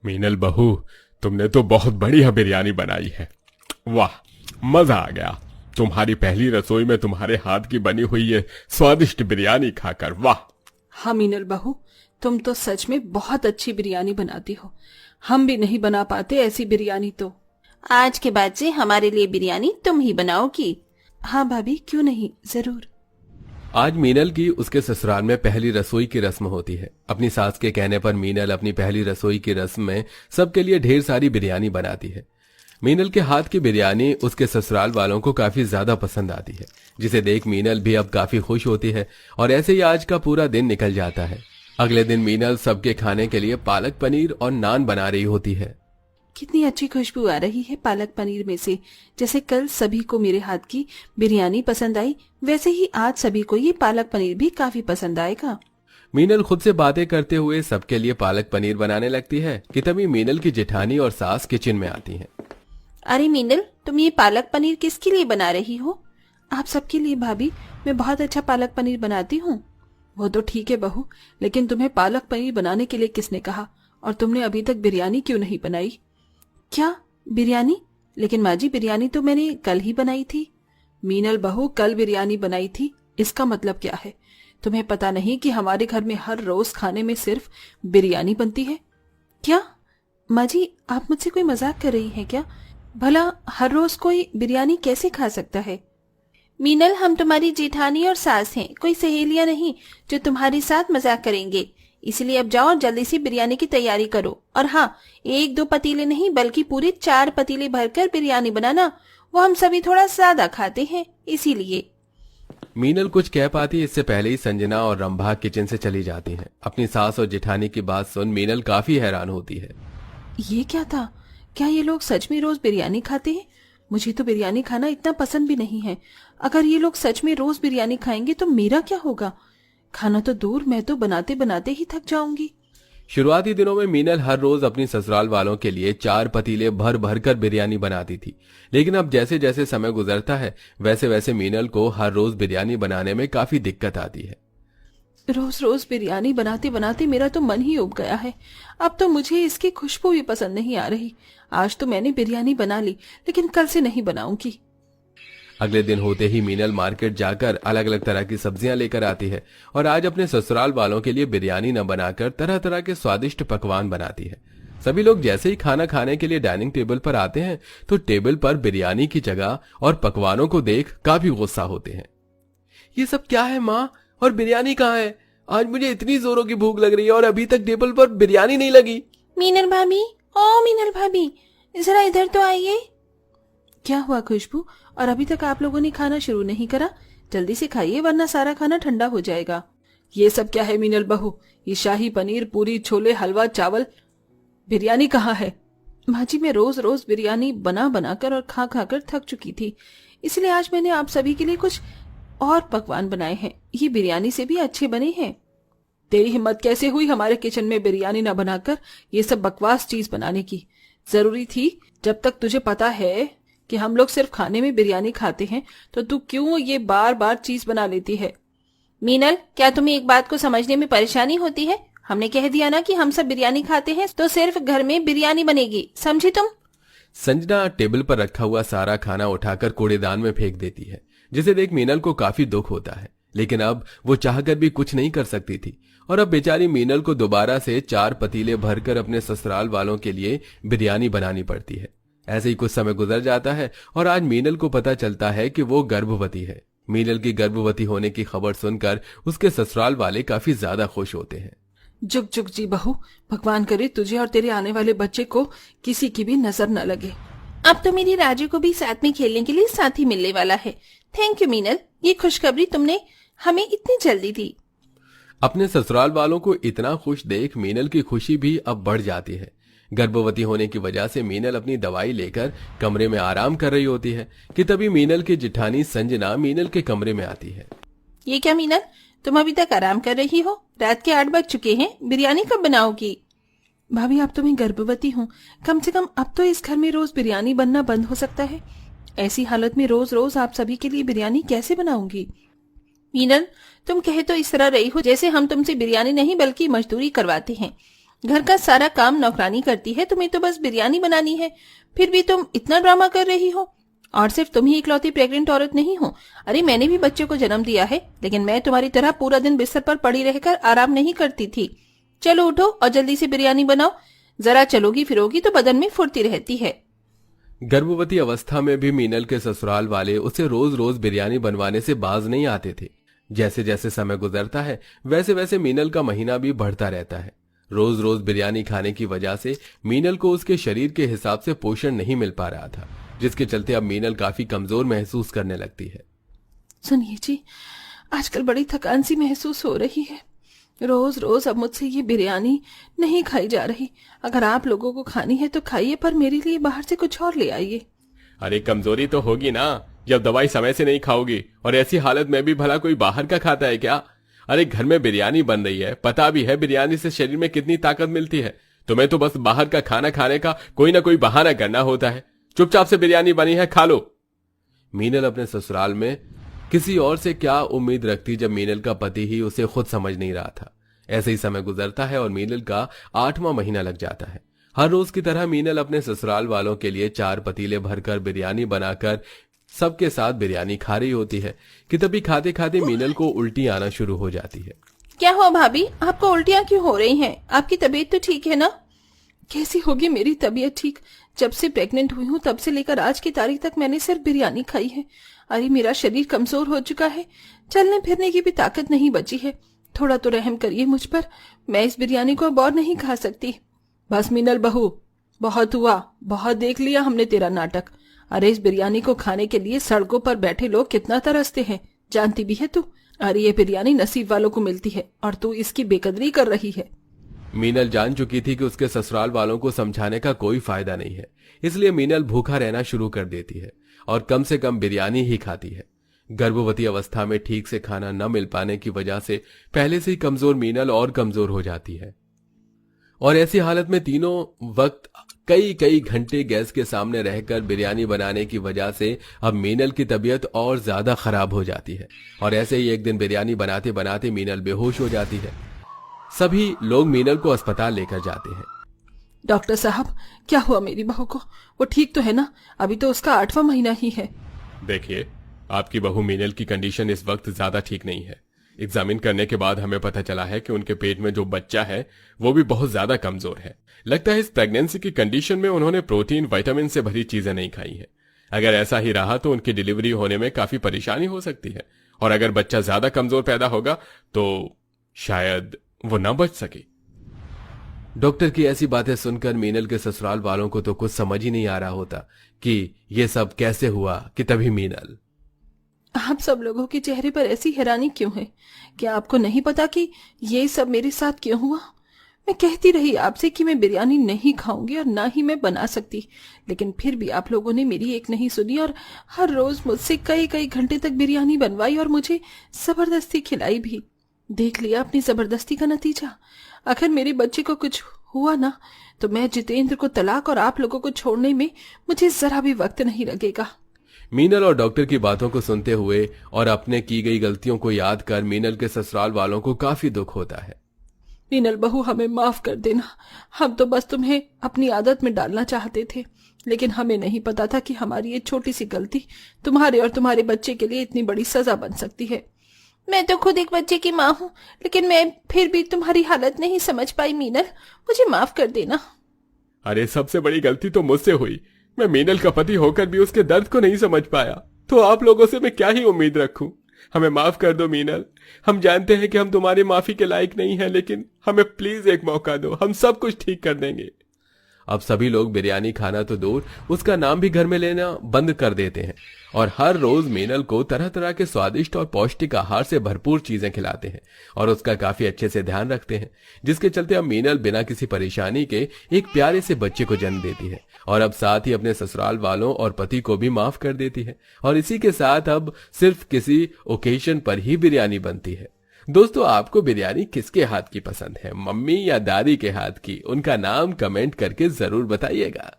मीनल बहू, तुमने तो बहुत बढ़िया बिरयानी बनाई है। वाह, मजा आ गया तुम्हारी पहली रसोई में तुम्हारे हाथ की बनी हुई ये स्वादिष्ट बिरयानी खाकर। वाह। हाँ मीनल बहू, तुम तो सच में बहुत अच्छी बिरयानी बनाती हो। हम भी नहीं बना पाते ऐसी बिरयानी तो। आज के बाद से हमारे लिए बिरयानी तुम ही बनाओगी। हाँ भाभी, क्यों नहीं, जरूर। आज मीनल की उसके ससुराल में पहली रसोई की रस्म होती है। अपनी सास के कहने पर मीनल अपनी पहली रसोई की रस्म में सबके लिए ढेर सारी बिरयानी बनाती है। मीनल के हाथ की बिरयानी उसके ससुराल वालों को काफी ज्यादा पसंद आती है, जिसे देख मीनल भी अब काफी खुश होती है। और ऐसे ही आज का पूरा दिन निकल जाता है। अगले दिन मीनल सबके खाने के लिए पालक पनीर और नान बना रही होती है। कितनी अच्छी खुशबू आ रही है पालक पनीर में से। जैसे कल सभी को मेरे हाथ की बिरयानी पसंद आई, वैसे ही आज सभी को ये पालक पनीर भी काफी पसंद आएगा। मीनल खुद से बातें करते हुए सबके लिए पालक पनीर बनाने लगती है कि तभी मीनल की जेठानी और सास किचन में आती हैं। अरे मीनल, तुम ये पालक पनीर किसके लिए बना रही हो? आप सबके लिए भाभी, मैं बहुत अच्छा पालक पनीर बनाती हूँ। वो तो ठीक है बहू, लेकिन तुम्हें पालक पनीर बनाने के लिए किसने कहा? और तुमने अभी तक बिरयानी क्यों नहीं बनाई? क्या बिरयानी? लेकिन माँ जी, बिरयानी तो मैंने कल ही बनाई थी। मीनल बहू, कल बिरयानी बनाई थी, इसका मतलब क्या है? तुम्हें पता नहीं कि हमारे घर में हर रोज खाने में सिर्फ बिरयानी बनती है? क्या माँ जी, आप मुझसे कोई मजाक कर रही हैं क्या? भला हर रोज कोई बिरयानी कैसे खा सकता है? मीनल, हम तुम्हारी जेठानी और सास हैं, कोई सहेलियां नहीं जो तुम्हारे साथ मजाक करेंगे। इसलिए अब जाओ और जल्दी से बिरयानी की तैयारी करो। और हाँ, 1-2 पतीले नहीं बल्कि पूरे 4 पतीले भरकर बिरयानी बनाना। वो हम सभी थोड़ा ज्यादा खाते हैं, इसीलिए। मीनल कुछ कह पाती इससे पहले ही संजना और रंभा किचन से चली जाती हैं। अपनी सास और जेठानी की बात सुन मीनल काफी हैरान होती है। ये क्या था? क्या ये लोग सच में रोज बिरयानी खाते हैं? मुझे तो बिरयानी खाना इतना पसंद भी नहीं है। अगर ये लोग सच में रोज बिरयानी खाएंगे तो मेरा क्या होगा? खाना तो दूर, मैं तो बनाते बनाते ही थक जाऊंगी। शुरुआती दिनों में मीनल हर रोज अपनी ससुराल वालों के लिए 4 पतीले भर भर कर बिरयानी बनाती थी। लेकिन अब जैसे जैसे समय गुजरता है, वैसे वैसे मीनल को हर रोज बिरयानी बनाने में काफी दिक्कत आती है। रोज रोज बिरयानी बनाते बनाते मेरा तो मन ही उब गया है। अब तो मुझे इसकी खुशबू भी पसंद नहीं आ रही। आज तो मैंने बिरयानी बना ली, लेकिन कल से नहीं बनाऊंगी। अगले दिन होते ही मीनल मार्केट जाकर अलग अलग तरह की सब्जियां लेकर आती है और आज अपने ससुराल वालों के लिए बिरयानी न बनाकर तरह तरह के स्वादिष्ट पकवान बनाती है। सभी लोग जैसे ही खाना खाने के लिए डाइनिंग टेबल पर आते हैं तो टेबल पर बिरयानी की जगह और पकवानों को देख काफी गुस्सा होते हैं। ये सब क्या है माँ? और बिरयानी कहाँ है? आज मुझे इतनी जोरों की भूख लग रही है और अभी तक टेबल पर बिरयानी नहीं लगी। मीनल भाभी, ओ मीनल भाभी, जरा इधर तो आइए। क्या हुआ खुशबू? और अभी तक आप लोगों ने खाना शुरू नहीं करा? जल्दी से खाइए वरना सारा खाना ठंडा हो जाएगा। ये सब क्या है मीनल बहू? ये शाही पनीर, पूरी, छोले, हलवा, चावल, बिरयानी कहाँ है? माँ जी, मैं रोज रोज बिरयानी बना बनाकर और खा खा कर थक चुकी थी, इसलिए आज मैंने आप सभी के लिए कुछ और पकवान बनाए हैं। ये बिरयानी से भी अच्छे बने हैं। तेरी हिम्मत कैसे हुई हमारे किचन में बिरयानी न बनाकर ये सब बकवास चीज बनाने की? जरूरी थी? जब तक तुझे पता है कि हम लोग सिर्फ खाने में बिरयानी खाते हैं तो तू क्यों ये बार बार चीज बना लेती है? मीनल, क्या तुम्हें एक बात को समझने में परेशानी होती है? हमने कह दिया ना कि हम सब बिरयानी खाते हैं, तो सिर्फ घर में बिरयानी बनेगी, समझी तुम? संजना टेबल पर रखा हुआ सारा खाना उठाकर कूड़ेदान में फेंक देती है, जिसे देख मीनल को काफी दुख होता है। लेकिन अब वो चाहकर भी कुछ नहीं कर सकती थी और अब बेचारी मीनल को दोबारा से 4 पतीले भरकर अपने ससुराल वालों के लिए बिरयानी बनानी पड़ती है। ऐसे ही कुछ समय गुजर जाता है और आज मीनल को पता चलता है कि वो गर्भवती है। मीनल की गर्भवती होने की खबर सुनकर उसके ससुराल वाले काफी ज्यादा खुश होते हैं। जुग जुग जी बहू, भगवान करे तुझे और तेरे आने वाले बच्चे को किसी की भी नजर न लगे। अब तो मेरी राजू को भी साथ में खेलने के लिए साथी मिलने वाला है। थैंक यू मीनल, ये खुशखबरी तुमने हमें इतनी जल्दी दी। अपने ससुराल वालों को इतना खुश देख मीनल की खुशी भी अब बढ़ जाती है। गर्भवती होने की वजह से मीनल अपनी दवाई लेकर कमरे में आराम कर रही होती है कि तभी मीनल की जेठानी संजना मीनल के कमरे में आती है। ये क्या मीनल, तुम अभी तक आराम कर रही हो? रात के 8 बज चुके हैं, बिरयानी कब बनाओगी? भाभी, अब तो मैं गर्भवती हूँ, कम से कम अब तो इस घर में रोज बिरयानी बनना बंद हो सकता है। ऐसी हालत में रोज रोज आप सभी के लिए बिरयानी कैसे बनाऊंगी? मीनल, तुम कहे तो इस तरह रही हो जैसे हम तुमसे बिरयानी नहीं बल्कि मजदूरी करवाते हैं। घर का सारा काम नौकरानी करती है, तुम्हें तो बस बिरयानी बनानी है, फिर भी तुम इतना ड्रामा कर रही हो। और सिर्फ तुम ही इकलौती प्रेग्नेंट औरत नहीं हो, अरे मैंने भी बच्चे को जन्म दिया है, लेकिन मैं तुम्हारी तरह पूरा दिन बिस्तर पर पड़ी रहकर आराम नहीं करती थी। चलो उठो और जल्दी से बिरयानी बनाओ, जरा चलोगी फिरोगी तो बदन में फुर्ती रहती है। गर्भवती अवस्था में भी मीनल के ससुराल वाले उसे रोज रोज बिरयानी बनवाने से बाज नहीं आते थे। जैसे जैसे समय गुजरता है वैसे वैसे मीनल का महीना भी बढ़ता रहता है। रोज रोज बिरयानी खाने की वजह से मीनल को उसके शरीर के हिसाब से पोषण नहीं मिल पा रहा था, जिसके चलते अब मीनल काफी कमजोर महसूस करने लगती है। सुनिए जी, आजकल बड़ी थकान सी महसूस हो रही है। रोज रोज अब मुझसे ये बिरयानी नहीं खाई जा रही। अगर आप लोगों को खानी है तो खाइए, पर मेरे लिए बाहर से कुछ और ले आइए। अरे कमजोरी तो होगी ना जब दवाई समय से नहीं खाओगी, और ऐसी हालत में भी भला कोई बाहर का खाता है क्या? अरे घर में बिरयानी बन रही है, पता भी है बिरयानी से शरीर में कितनी ताकत मिलती है। तुम्हें तो बस बाहर का खाना खाने का कोई ना कोई बहाना करना होता है। चुपचाप से बिरयानी बनी है, खा लो। मीनल अपने ससुराल में किसी और से क्या उम्मीद रखती जब मीनल का पति ही उसे खुद समझ नहीं रहा था। ऐसे ही समय गुजरता है और मीनल का 8वां महीना लग जाता है। हर रोज की तरह मीनल अपने ससुराल वालों के लिए 4 पतीले भरकर बिरयानी बनाकर सबके साथ बिरयानी खा रही होती है कि तभी खाते खाते मीनल को उल्टी आना शुरू हो जाती है। क्या हुआ भाभी, आपको उल्टियां क्यों हो रही हैं? आपकी तबीयत तो ठीक है ना? कैसी होगी मेरी तबीयत ठीक? जब से प्रेग्नेंट हुई हूँ तब से लेकर आज की तारीख तक मैंने सिर्फ बिरयानी खाई है। अरे मेरा शरीर कमजोर हो चुका है, चलने फिरने की भी ताकत नहीं बची है। थोड़ा तो रहम करिए मुझ पर, मैं इस बिरयानी को अब और नहीं खा सकती। बस मीनल बहू, बहुत हुआ, बहुत देख लिया हमने तेरा नाटक। अरे इस बिरयानी को खाने के लिए सड़कों पर बैठे लोग कितना तरसते हैं, जानती भी है तू। अरे ये बिरयानी नसीब वालों को मिलती है और तू इसकी बेकदरी कर रही है। मीनल जान चुकी थी कि उसके ससुराल वालों को समझाने का कोई फायदा नहीं है, इसलिए मीनल भूखा रहना शुरू कर देती है और कम से कम बिरयानी ही खाती है। गर्भवती अवस्था में ठीक से खाना न मिल पाने की वजह से पहले से ही कमजोर मीनल और कमजोर हो जाती है और ऐसी हालत में तीनों वक्त कई कई घंटे गैस के सामने रहकर बिरयानी बनाने की वजह से अब मीनल की तबीयत और ज्यादा खराब हो जाती है। और ऐसे ही एक दिन बिरयानी बनाते बनाते मीनल बेहोश हो जाती है। सभी लोग मीनल को अस्पताल लेकर जाते हैं। डॉक्टर साहब, क्या हुआ मेरी बहू को? वो ठीक तो है ना? अभी तो उसका 8वां महीना ही है। देखिए, आपकी बहू मीनल की कंडीशन इस वक्त ज्यादा ठीक नहीं है। एग्जामिन करने के बाद हमें पता चला है कि उनके पेट में जो बच्चा है वो भी बहुत ज्यादा कमजोर है। लगता है इस प्रेगनेंसी की कंडीशन में उन्होंने प्रोटीन विटामिन से भरी चीजें नहीं खाई है। अगर ऐसा ही रहा तो उनकी डिलीवरी होने में काफी परेशानी हो सकती है, और अगर बच्चा ज्यादा कमजोर पैदा होगा तो शायद वो न बच सके। डॉक्टर की ऐसी बातें सुनकर मीनल के ससुराल वालों को तो कुछ समझ ही नहीं आ रहा होता कि ये सब कैसे हुआ कि तभी मीनल। आप सब लोगों के चेहरे पर ऐसी हैरानी क्यों है? क्या आपको नहीं पता कि ये सब मेरे साथ क्यों हुआ? मैं कहती रही आपसे कि मैं बिरयानी नहीं खाऊंगी और ना ही मैं बना सकती, लेकिन फिर भी आप लोगों ने मेरी एक नहीं सुनी और हर रोज मुझसे कई कई घंटे तक बिरयानी बनवाई और मुझे जबरदस्ती खिलाई भी। देख लिया अपनी जबरदस्ती का नतीजा। अगर मेरे बच्चे को कुछ हुआ ना तो मैं जितेंद्र को तलाक और आप लोगों को छोड़ने में मुझे जरा भी वक्त नहीं लगेगा। मीनल और डॉक्टर की बातों को सुनते हुए और अपने की गई गलतियों को याद कर मीनल के ससुराल वालों को काफी दुख होता है। मीनल बहू, हमें माफ कर देना। हम तो बस तुम्हें अपनी आदत में डालना चाहते थे, लेकिन हमें नहीं पता था कि हमारी ये छोटी सी गलती तुम्हारे और तुम्हारे बच्चे के लिए इतनी बड़ी सजा बन सकती है। मैं तो खुद एक बच्चे की माँ हूँ, लेकिन मैं फिर भी तुम्हारी हालत नहीं समझ पाई मीनल, मुझे माफ कर देना। अरे सबसे बड़ी गलती तो मुझसे हुई। मैं मीनल का पति होकर भी उसके दर्द को नहीं समझ पाया, तो आप लोगों से मैं क्या ही उम्मीद रखूं। हमें माफ कर दो मीनल। हम जानते हैं कि हम तुम्हारी माफी के लायक नहीं हैं, लेकिन हमें प्लीज एक मौका दो, हम सब कुछ ठीक कर देंगे। अब सभी लोग बिरयानी खाना तो दूर, उसका नाम भी घर में लेना बंद कर देते हैं और हर रोज मीनल को तरह तरह के स्वादिष्ट और पौष्टिक आहार से भरपूर चीजें खिलाते हैं और उसका काफी अच्छे से ध्यान रखते हैं, जिसके चलते अब मीनल बिना किसी परेशानी के एक प्यारे से बच्चे को जन्म देती है और अब साथ ही अपने ससुराल वालों और पति को भी माफ कर देती है। और इसी के साथ अब सिर्फ किसी ओकेजन पर ही बिरयानी बनती है। दोस्तों, आपको बिरयानी किसके हाथ की पसंद है, मम्मी या दादी के हाथ की? उनका नाम कमेंट करके जरूर बताइएगा।